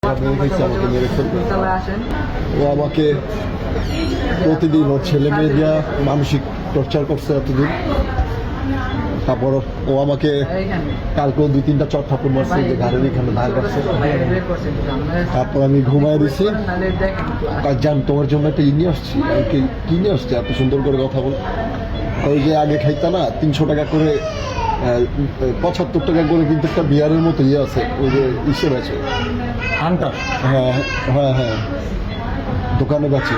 আমাকে মেরে ফেলবে। ও আমাকে প্রতিদিন ওর ছেলে মেয়ে দিয়া মানসিক টর্চার করছে এতদিন। তারপর ও আমাকে কালকেও 2-3টা চট থাপ্পড় মারছে যে ঘাড়ের এখানে ধার কাটছে। তারপর আমি ঘুমায় দিছি। জান তোমার জন্য একটা নিয়ে আসছি। কি নিয়ে আসছে এত সুন্দর করে কথা বল। ওই যে আগে খাইতা না 300 টাকা করে 75 টাকা করে কিন্তু একটা বিয়ারের মতো ইয়ে আছে ওই যে ইসে আছে হ্যাঁ হ্যাঁ হ্যাঁ দোকানে বেচে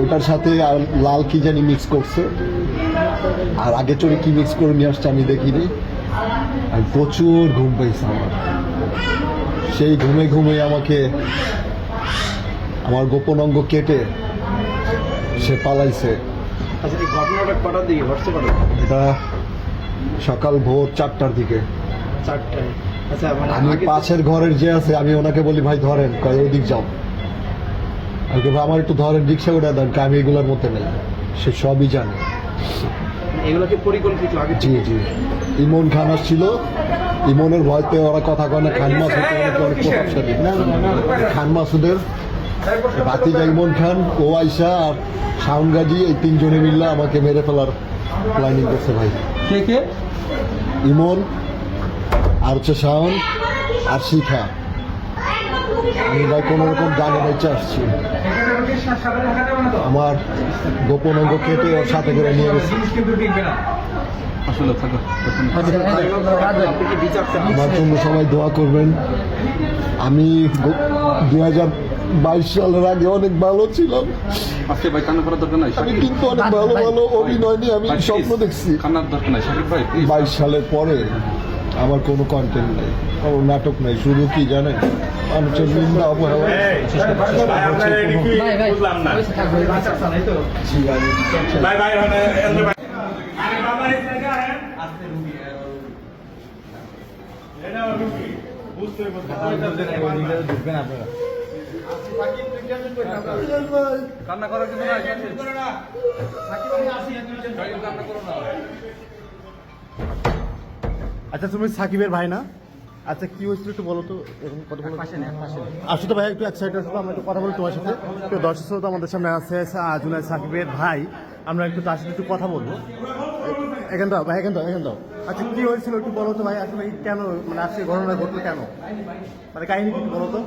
ওইটার সাথে আর লাল কি জানি মিক্স করছে আর আগে চড়ে কি মিক্স করে নিয়ে আসছে আমি দেখিনি। আর প্রচুর ঘুম পাইছে আমার। সেই ঘুমে ঘুমে আমাকে আমার গোপন অঙ্গ কেটে সে পালাইছে। এটা সকাল ভোর 4টার দিকে। আমি পাশের ঘরের যে আছে আমি ওনাকে বলি ভাই ধরেন, কয় ওইদিক যাও। আর আমার একটু ধরেন, রিক্সা উঠে দেন, আমি এগুলোর মধ্যে নেই। সে সবই জানে। জি জি। ইমন খান আসছিল, ইমনের ভয়তে ওরা কথা কয় না। খান মাসুদ অনেক প্রভাবশালী। খান মাসুদের ভাতিজা ইমন খান, ও আইসা আর শাওন গাজী, এই 3 জনে মিললে আমাকে মেরে ফেলার প্ল্যানিং করছে ভাই। কে কে? ইমন আর হচ্ছে শাওন আর শিখা। আমি ভাই কোনো রকম জানে বেঁচে আসছি। আমার গোপন অঙ্গ কেটে ওর সাথে করে নিয়ে গেছি। আমার জন্য সবাই দোয়া করবেন। আমি 2022 সালের আগে অনেক ভালো ছিলাম। আমি কিন্তু অনেক ভালো ভালো অভিনয় নিয়ে আমি স্বপ্ন দেখছি। 22 সালের পরে আমার কোনো কন্টেন্ট নেই, কোনো নাটক নেই। শুধু কি জানেন, মানুষের নিন্দা অবহেলা। কান্না করার জন্য আচ্ছা তুমি সাকিবের ভাই না? আচ্ছা কি হয়েছিল একটু বলো তো। এরকম কথা বলো। আসলে তো ভাই একটু এক সাইড আসবো, আমরা একটু কথা বলি তোমার সাথে। তো দর্শক শ্রোতা আমাদের সামনে আছে জুনায়েদ সাকিবের ভাই, আমরা একটু তার সাথে একটু কথা বলবো। এখান দাও ভাই, এখান দাও। আচ্ছা কি হয়েছিল একটু বলো তো ভাই, আসলে কেন মানে আজকে ঘটনা ঘটলো কেন, মানে কাহিনী একটু বলো তো।